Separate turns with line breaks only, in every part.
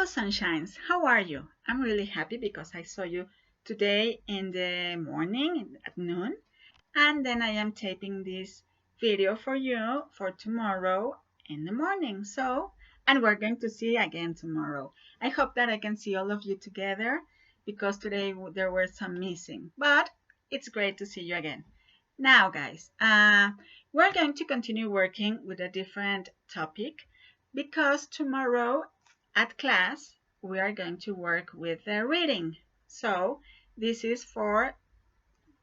Hello, sunshines. How are you? I'm really happy because I saw you today in the morning at noon, and then I am taping this video for you for tomorrow in the morning. And we're going to see again tomorrow. I hope that I can see all of you together because today there were some missing, but it's great to see you again. Now, guys, we're going to continue working with a different topic because tomorrow at class we are going to work with the reading. So this is for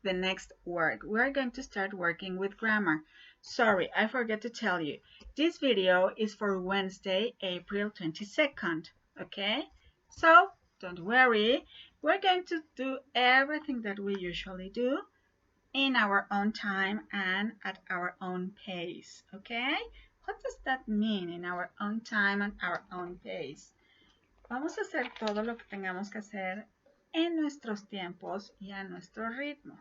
the next work. We're going to start working with grammar. Sorry, I forgot to tell you. This video is for Wednesday, April 22nd. Okay? So don't worry. We're going to do everything that we usually do in our own time and at our own pace. Okay? What does that mean, in our own time and our own pace? Vamos a hacer todo lo que tengamos que hacer en nuestros tiempos y a nuestro ritmo.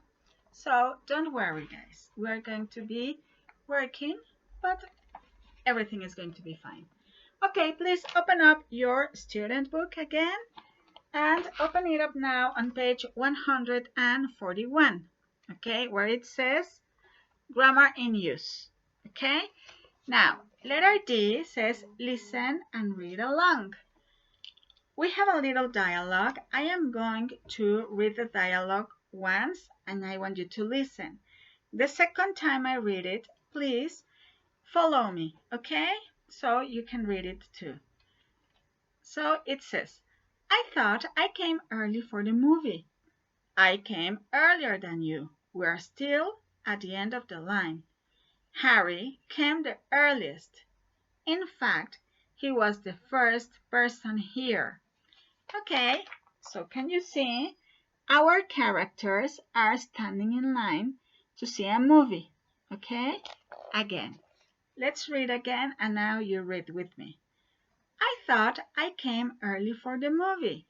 So don't worry, guys. We're going to be working, but everything is going to be fine. Okay, please open up your student book again and open it up now on page 141. Okay, where it says grammar in use. Okay, now letter D says listen and read along. We have a little dialogue. I am going to read the dialogue once and I want you to listen. The second time I read it, please follow me, okay? So you can read it too. So it says, I thought I came early for the movie. I came earlier than you. We're still at the end of the line. Harry came the earliest. In fact, he was the first person here. Okay, so can you see? Our characters are standing in line to see a movie. Okay, again. Let's read again, and now you read with me. I thought I came early for the movie.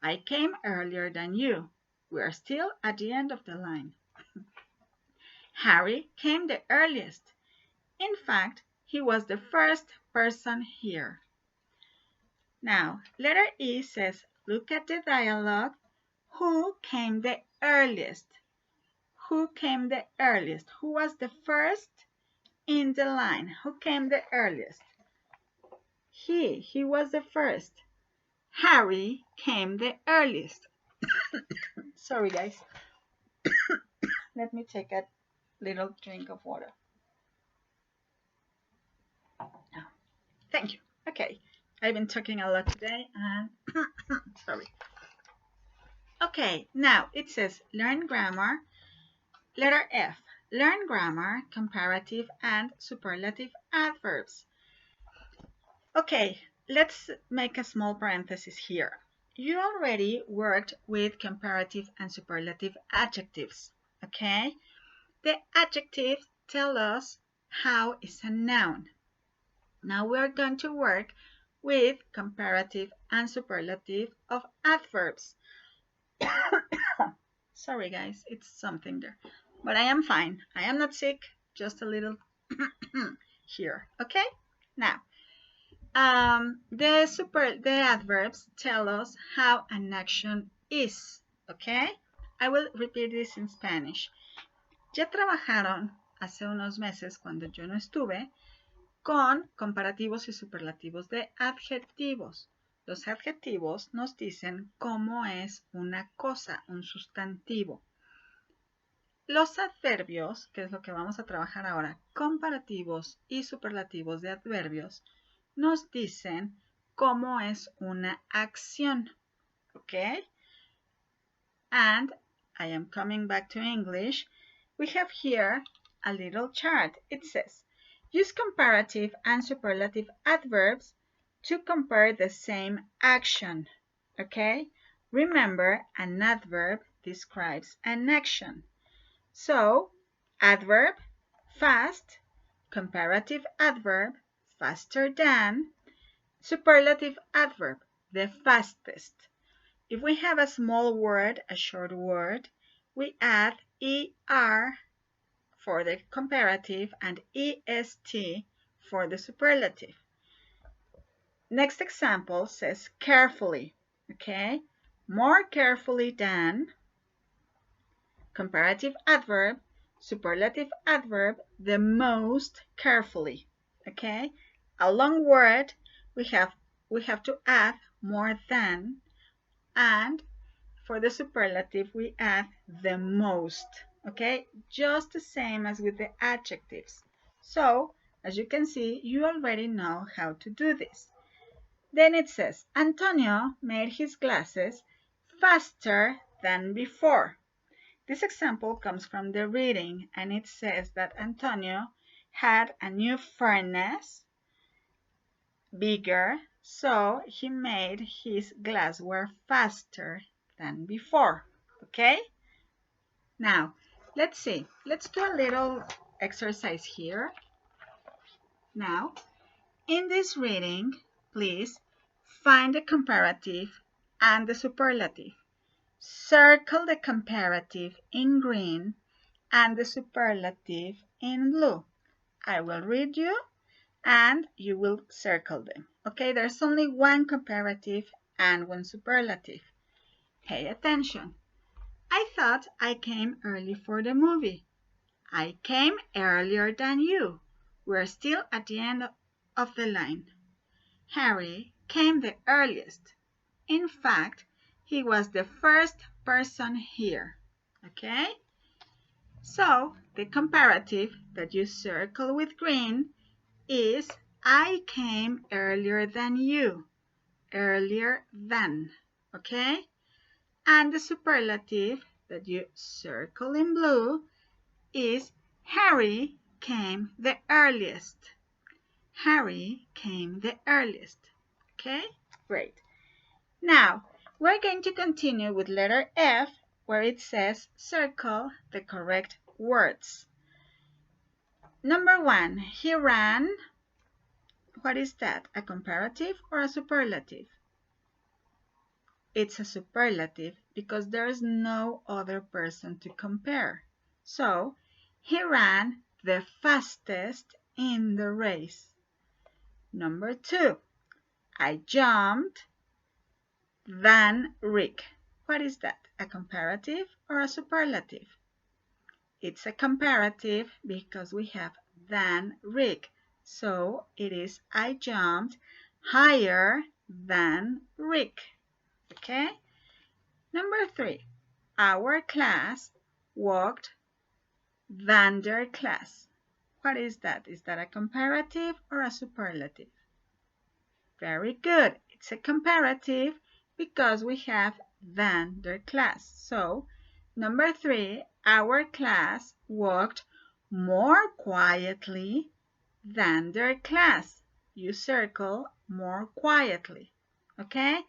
I came earlier than you. We're still at the end of the line. Harry came the earliest. In fact, he was the first person here. Now, letter E says, look at the dialogue. Who came the earliest? Who came the earliest? Who was the first in the line? Who came the earliest? He was the first. Harry came the earliest. Sorry, guys. Let me take a little drink of water. Thank you. Okay. I've been talking a lot today and sorry. Okay, now it says learn grammar. Letter F. Learn grammar, comparative and superlative adverbs. Okay, let's make a small parenthesis here. You already worked with comparative and superlative adjectives, okay? The adjectives tell us how is a noun. Now we're going to work with comparative and superlative of adverbs. Sorry guys, it's something there. But I am fine. I am not sick, just a little here. Okay? Now, the adverbs tell us how an action is. Okay? I will repeat this in Spanish. Ya trabajaron hace unos meses cuando yo no estuve con comparativos y superlativos de adjetivos. Los adjetivos nos dicen cómo es una cosa, un sustantivo. Los adverbios, que es lo que vamos a trabajar ahora, comparativos y superlativos de adverbios, nos dicen cómo es una acción. Okay? And I am coming back to English. We have here a little chart. It says, use comparative and superlative adverbs to compare the same action. Okay? Remember, an adverb describes an action. So, adverb, fast, comparative adverb, faster than, superlative adverb, the fastest. If we have a small word, a short word, we add ER for the comparative and EST for the superlative. Next example says carefully, okay? More carefully than, comparative adverb, superlative adverb, the most carefully, okay? A long word, we have to add more than, and for the superlative, we add the most, okay? Just the same as with the adjectives. So, as you can see, you already know how to do this. Then it says, Antonio made his glasses faster than before. This example comes from the reading, and it says that Antonio had a new furnace, bigger, so he made his glassware faster than before. Okay? Now, let's see. Let's do a little exercise here. Now, in this reading, please find the comparative and the superlative. Circle the comparative in green and the superlative in blue. I will read you and you will circle them. Okay, there's only one comparative and one superlative. Pay attention. I thought I came early for the movie. I came earlier than you. We're still at the end of the line. Harry came the earliest. In fact, he was the first person here. Okay? So, the comparative that you circle with green is I came earlier than you. Earlier than. Okay? And the superlative that you circle in blue is Harry came the earliest. Harry came the earliest. Okay? Great. Now, we're going to continue with letter F, where it says circle the correct words. Number 1, he ran. What is that? A comparative or a superlative? It's a superlative because there is no other person to compare. So, he ran the fastest in the race. Number 2, I jumped than Rick. What is that? A comparative or a superlative? It's a comparative because we have than Rick. So it is I jumped higher than Rick. Okay? Number 3, our class walked than their class. What is that? Is that a comparative or a superlative? Very good. It's a comparative because we have than their class. So, number 3, our class walked more quietly than their class. You circle more quietly. Okay?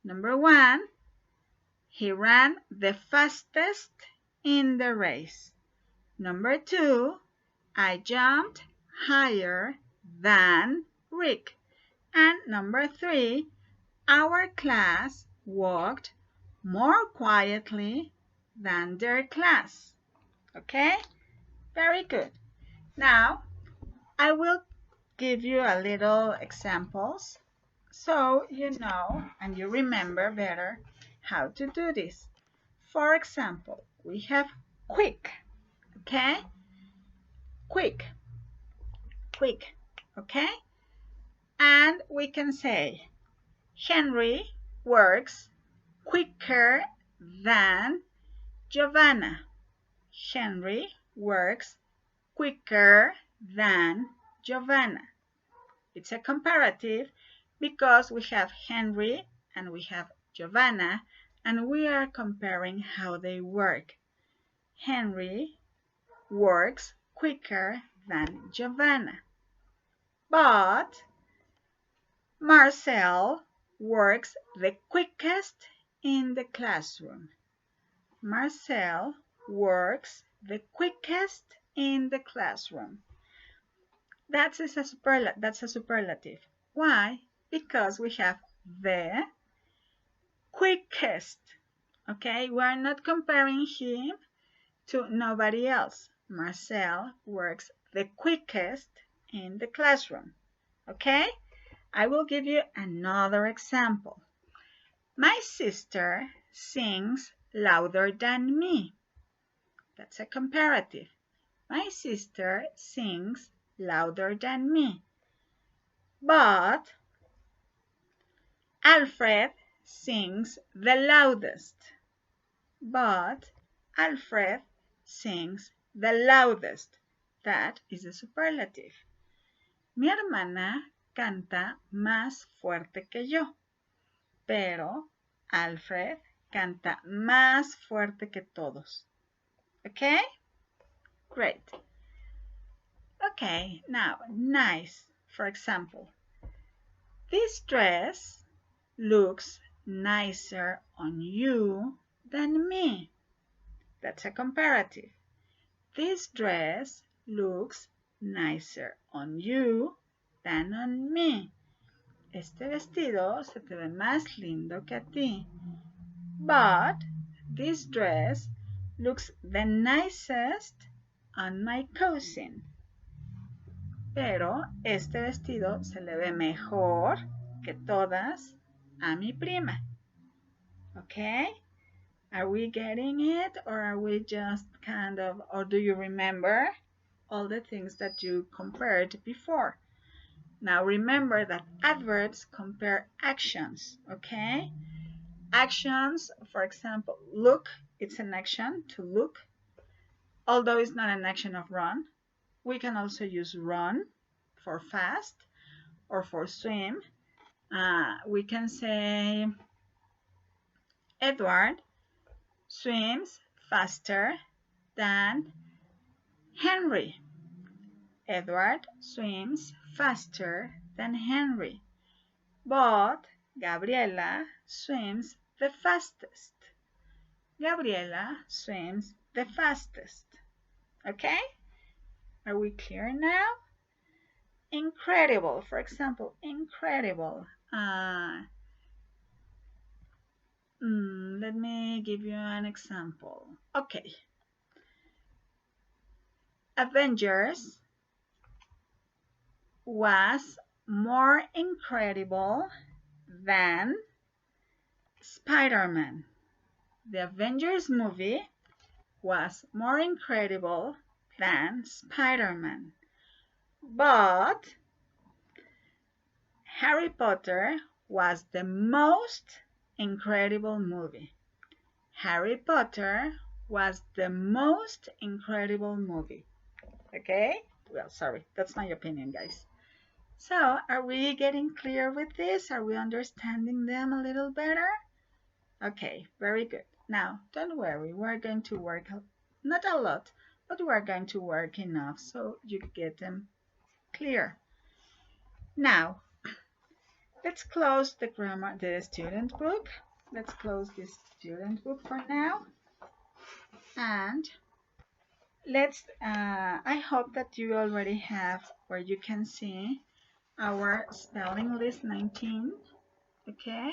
Number 1, he ran the fastest in the race. Number 2, I jumped higher than Rick. And number 3, our class walked more quietly than their class. Okay? Very good. Now, I will give you a little examples so you know and you remember better how to do this. For example, we have quick. Okay? Quick. Quick. Okay? And we can say Henry works quicker than Giovanna. Henry works quicker than Giovanna. It's a comparative because we have Henry and we have Giovanna and we are comparing how they work. Henry works quicker than Giovanna. But Marcel works the quickest in the classroom. Marcel works the quickest in the classroom. That's a superlative. Why? Because we have the quickest. Okay, we're not comparing him to nobody else. Marcel works the quickest in the classroom. Okay? I will give you another example. My sister sings louder than me. That's a comparative. My sister sings louder than me. But Alfred sings the loudest. But Alfred sings the loudest. That is a superlative. Mi hermana canta más fuerte que yo, pero Alfred canta más fuerte que todos. Okay? Great. Okay, now, nice. For example, this dress looks nicer on you than me. That's a comparative. This dress looks nicer on you than on me. Este vestido se te ve más lindo que a ti. But this dress looks the nicest on my cousin. Pero este vestido se le ve mejor que todas a mi prima. Okay? Are we getting it, or are we just kind of, or do you remember all the things that you compared before? Now remember that adverbs compare actions, okay? Actions, for example, look, it's an action to look, although it's not an action of run. We can also use run for fast or for swim. We can say Edward swims faster than Henry. Edward swims faster than Henry. But Gabriela swims the fastest. Gabriela swims the fastest. Okay? Are we clear now? Incredible, for example, incredible. Let me give you an example. Okay. Avengers was more incredible than Spider-Man. The Avengers movie was more incredible than Spider-Man. But Harry Potter was the most incredible movie. Harry Potter was the most incredible movie. Okay? Well, sorry, that's my opinion, guys. So, are we getting clear with this? Are we understanding them a little better? Okay, very good. Now, don't worry, we're going to work, not a lot, but we're going to work enough so you get them clear. Now, let's close the student book. Let's close this student book for now. And I hope that you already have where you can see our spelling list 19, okay?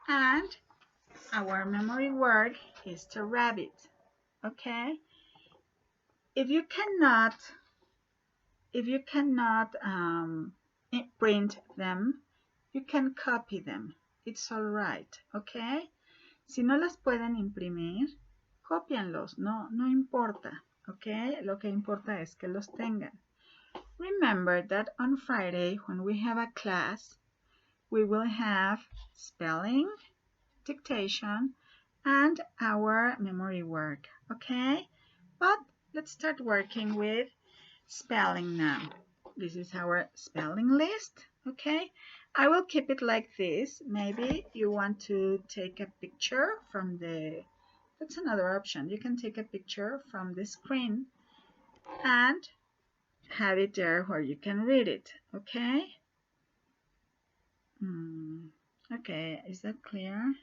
And our memory word is to rabbit, okay? If you cannot print them, you can copy them. It's all right, okay? Si no las pueden imprimir, cópianlos, no importa, okay? Lo que importa es que los tengan. Remember that on Friday, when we have a class, we will have spelling, dictation, and our memory work, okay? But let's start working with spelling now. This is our spelling list, okay? I will keep it like this. Maybe you want to take a picture from that's another option. You can take a picture from the screen and have it there where you can read it, okay? Okay, is that clear?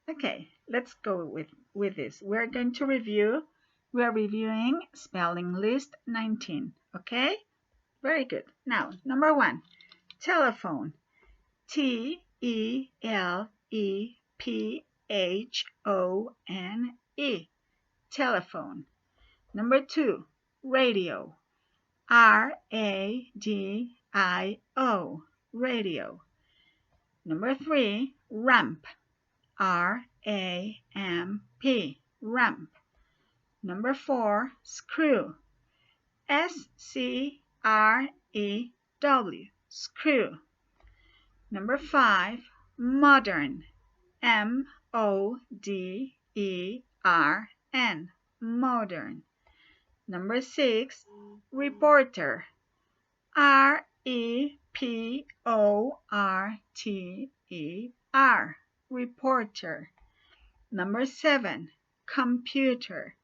Okay, let's go with this. We're going to review. We are reviewing spelling list 19, okay? Very good. Now, number 1, telephone. T-E-L-E-P-H-O-N-E. Telephone. Number 2, radio. R-A-D-I-O. radio. Number 3, ramp, R-A-M-P, ramp. Number 4, screw, S-C-R-E-W, screw. Number 5, modern, M-O-D-E-R-N, modern. Number 6, reporter, R-E-P-O-R-T-E-R, reporter. Number 7, computer,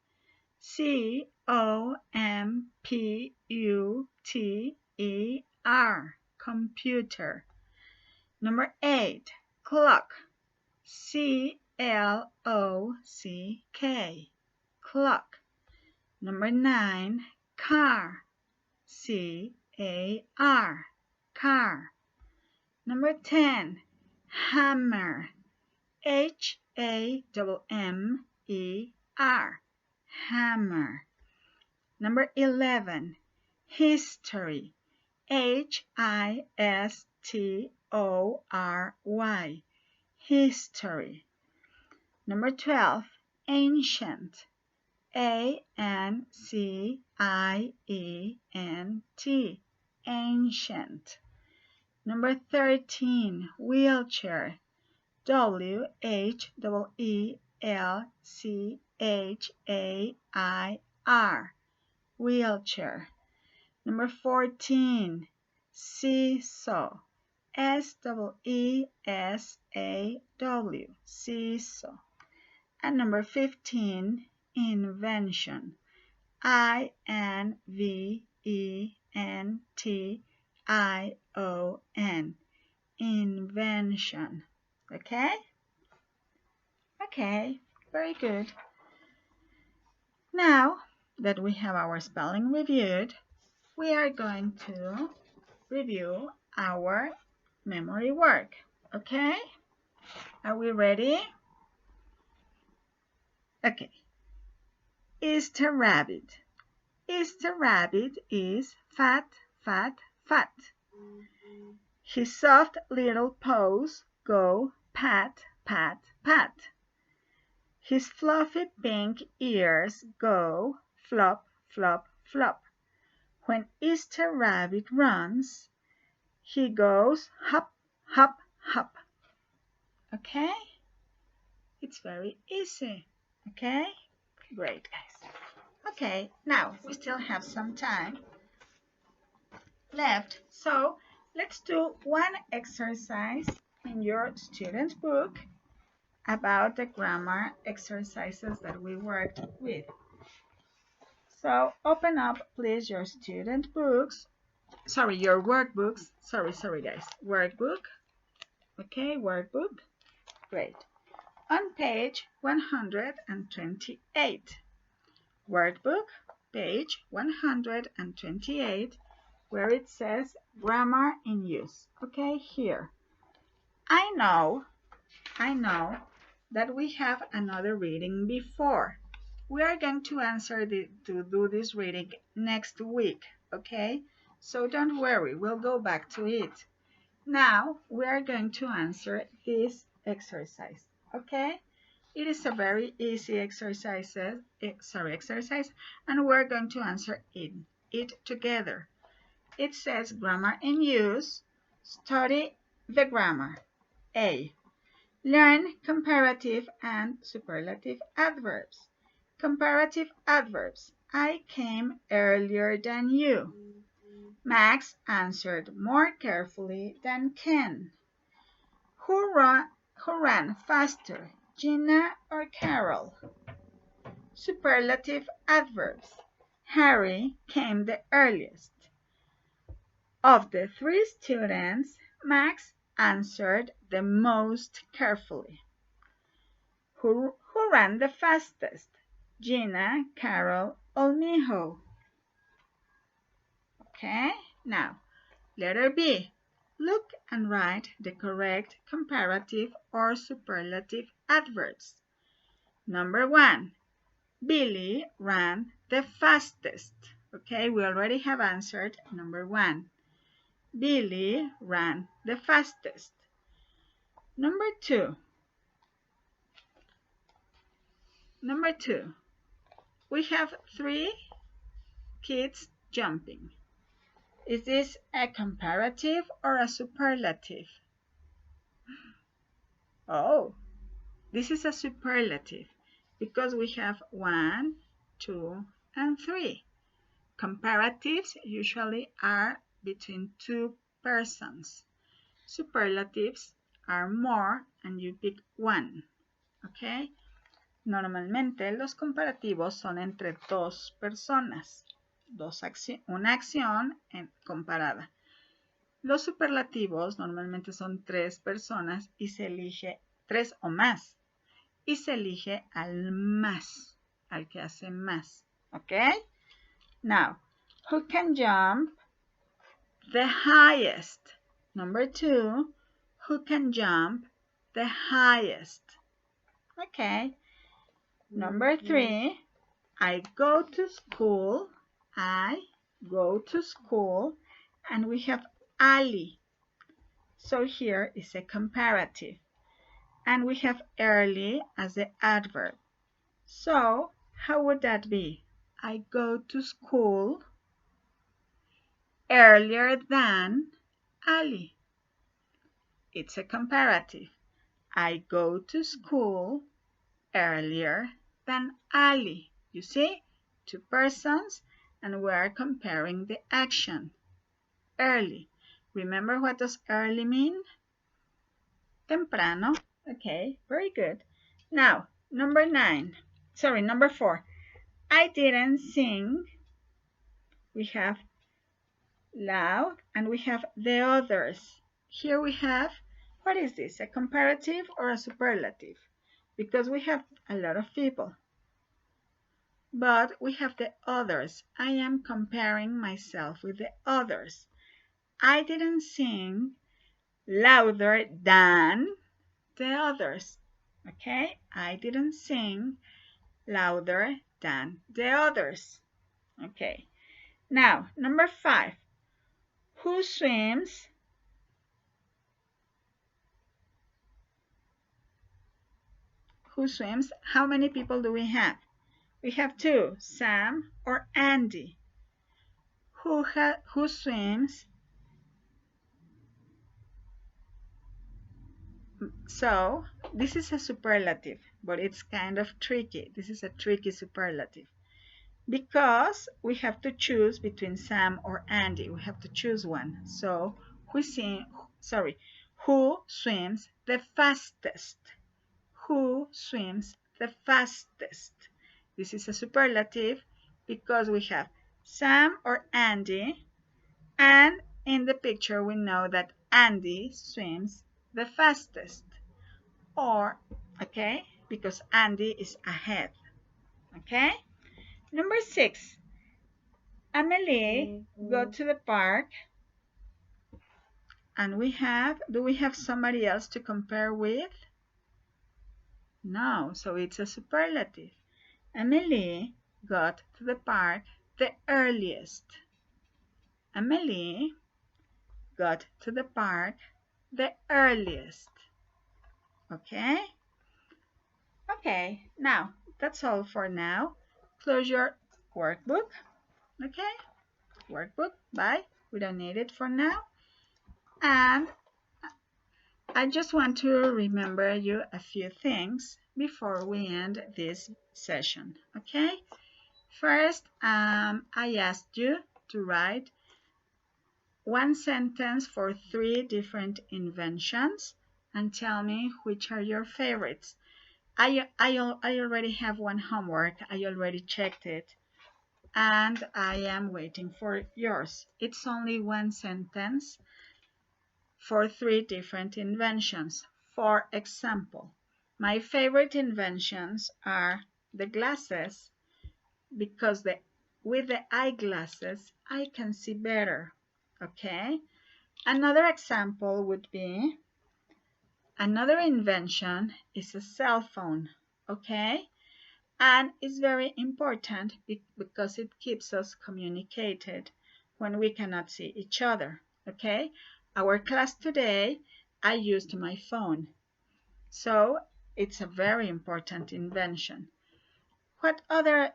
C-O-M-P-U-T-E-R, computer. Number 8, clock, C-L-O-C-K, clock. Number 9, car, C-A-R, car. Number 10, hammer, H-A-M-M-E-R, hammer. Number 11, history, H-I-S-T-O-R-Y, history. Number 12, ancient, A-N-C-I-E-N-T, ancient. Number 13, wheelchair, W-H-E-L-C-H-A-I-R, wheelchair. Number 14, seesaw, S-E-E-S-A-W, seesaw. And number 15, invention, I-N-V-E-N-T-I-O-N, invention. Okay? Okay, very good. Now that we have our spelling reviewed, we are going to review our memory work. Okay? Are we ready? Okay. Easter rabbit. Easter rabbit is fat, fat, fat. His soft little paws go pat, pat, pat. His fluffy pink ears go flop, flop, flop. When Easter rabbit runs, he goes hop, hop, hop. Okay? It's very easy. Okay? Great, guys. Okay, now we still have some time left. So let's do one exercise in your student book about the grammar exercises that we worked with. So open up, please, your student books. Sorry, your workbooks. Sorry, guys. Workbook. Okay, workbook. Great. On page 128. Workbook, page 128, where it says grammar in use. Okay, here. I know that we have another reading before. We are going to do this reading next week, okay? So don't worry, we'll go back to it. Now we are going to answer this exercise, okay? It is a very easy exercise, and we're going to answer it together. It says grammar in use. Study the grammar. A. Learn comparative and superlative adverbs. Comparative adverbs. I came earlier than you. Max answered more carefully than Ken. Who ran faster, Gina or Carol? Superlative adverbs. Harry came the earliest. Of the three students, Max answered the most carefully. Who ran the fastest? Gina, Carol, or Miho? Okay, now, letter B. Look and write the correct comparative or superlative adverbs. Number 1. Billy ran the fastest. Okay, we already have answered number 1. Billy ran the fastest. Number two, we have 3 kids jumping. Is this a comparative or a superlative? Oh, this is a superlative because we have 1, 2, and 3. Comparatives usually are between 2 persons. Superlatives are more and you pick 1. Okay? Normalmente los comparativos son entre 2 personas. Una acción comparada. Los superlativos normalmente son 3 personas y se elige 3 o más. Y se elige al más, al que hace más. ¿Ok? Now, who can jump the highest? Number 2, who can jump the highest? Okay. Number 3, I go to school. I go to school. And we have Ali. So here is a comparative. And we have early as the adverb. So how would that be? I go to school earlier than Ali. It's a comparative. I go to school earlier than Ali. You see? 2 persons and we are comparing the action. Early. Remember what does early mean? Temprano. Okay, very good. Now, number 4. I didn't sing. We have loud and we have the others. Here we have, what is this? A comparative or a superlative? Because we have a lot of people. But we have the others. I am comparing myself with the others. I didn't sing louder than the others. Okay? I didn't sing louder than the others. Okay. Now, number 5. Who swims? Who swims? How many people do we have? We have 2, Sam or Andy. Who swims? So, this is a superlative, but it's kind of tricky. This is a tricky superlative because we have to choose between Sam or Andy. We have to choose one. So, who swims the fastest? Who swims the fastest? This is a superlative because we have Sam or Andy, and in the picture we know that Andy swims the fastest. Or, okay, because Andy is ahead. Okay? Number 6. Amelie go to the park, and do we have somebody else to compare with? No, so it's a superlative. Amelie got to the park the earliest. Amelie got to the park the earliest. Okay? Okay, now, that's all for now. Close your workbook. Okay? Workbook, bye. We don't need it for now. And I just want to remember you a few things before we end this session. Okay? First, I asked you to write 1 sentence for 3 different inventions and tell me which are your favorites. I already have one homework. I already checked it. And I am waiting for yours. It's only 1 sentence for 3 different inventions. For example, my favorite inventions are the glasses because with the eyeglasses I can see better. Okay? Another example would be, another invention is a cell phone. Okay? And it's very important because it keeps us communicated when we cannot see each other. okay? Our class today, I used my phone. So it's a very important invention. What other,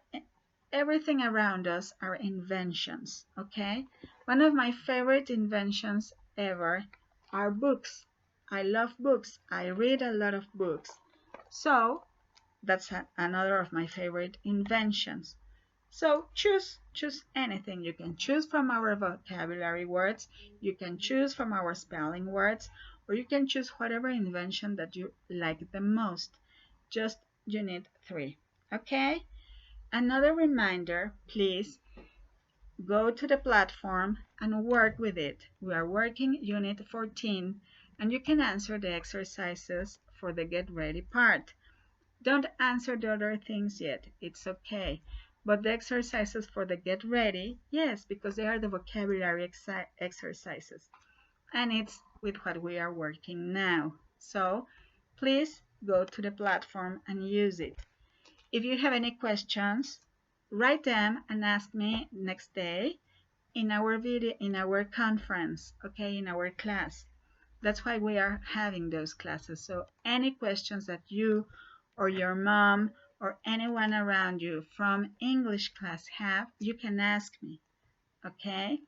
everything around us are inventions, okay? One of my favorite inventions ever are books. I love books. I read a lot of books. So that's another of my favorite inventions. So choose anything. You can choose from our vocabulary words, you can choose from our spelling words, or you can choose whatever invention that you like the most. Just you need 3. Okay? Another reminder, please go to the platform and work with it. We are working Unit 14 and you can answer the exercises for the get ready part. Don't answer the other things yet. It's okay. But the exercises for the get ready, yes, because they are the vocabulary exercises. And it's with what we are working now. So please go to the platform and use it. If you have any questions, write them and ask me next day in our video, in our conference, okay, in our class. That's why we are having those classes. So any questions that you or your mom or anyone around you from English class have, you can ask me, okay?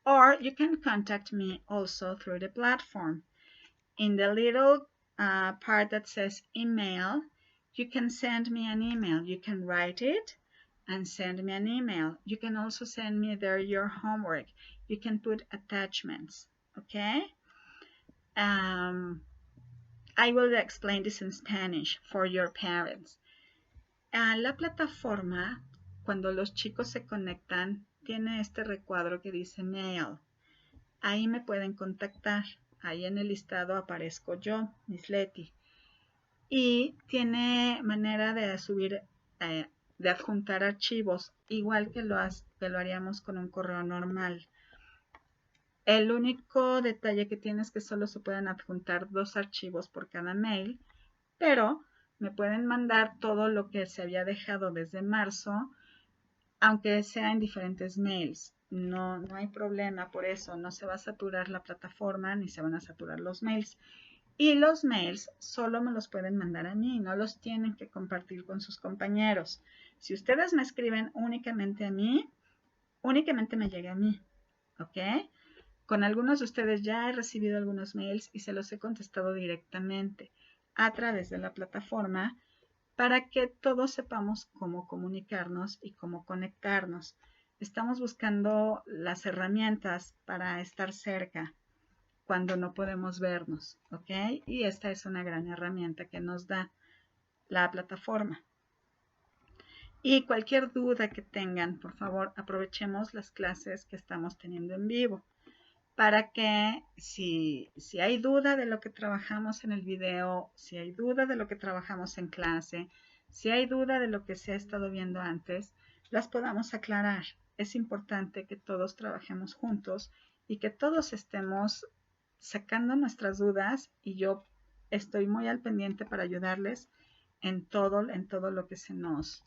Or you can contact me also through the platform. In the little part that says email, you can send me an email. You can write it and send me an email. You can also send me there your homework. You can put attachments, okay? I will explain this in Spanish for your parents. La plataforma, cuando los chicos se conectan, tiene este recuadro que dice Mail. Ahí me pueden contactar. Ahí en el listado aparezco yo, Miss Leti. Y tiene manera de subir, de adjuntar archivos, igual que lo haríamos con un correo normal. El único detalle que tiene es que solo se pueden adjuntar 2 archivos por cada mail, pero me pueden mandar todo lo que se había dejado desde marzo, aunque sea en diferentes mails. No hay problema por eso, no se va a saturar la plataforma ni se van a saturar los mails. Y los mails solo me los pueden mandar a mí, no los tienen que compartir con sus compañeros. Si ustedes me escriben únicamente a mí, únicamente me llega a mí, ¿ok? Con algunos de ustedes ya he recibido algunos mails y se los he contestado directamente a través de la plataforma para que todos sepamos cómo comunicarnos y cómo conectarnos. Estamos buscando las herramientas para estar cerca cuando no podemos vernos, ¿ok? Y esta es una gran herramienta que nos da la plataforma. Y cualquier duda que tengan, por favor, aprovechemos las clases que estamos teniendo en vivo para que si hay duda de lo que trabajamos en el video, si hay duda de lo que trabajamos en clase, si hay duda de lo que se ha estado viendo antes, las podamos aclarar. Es importante que todos trabajemos juntos y que todos estemos sacando nuestras dudas y yo estoy muy al pendiente para ayudarles en todo lo que se nos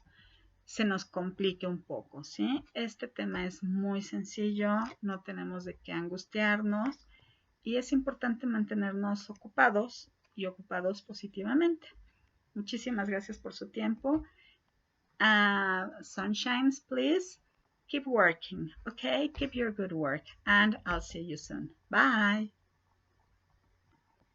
complique un poco, ¿sí? Este tema es muy sencillo, no tenemos de qué angustiarnos y es importante mantenernos ocupados y ocupados positivamente. Muchísimas gracias por su tiempo. Sunshines, please keep working, okay? Keep your good work and I'll see you soon. Bye.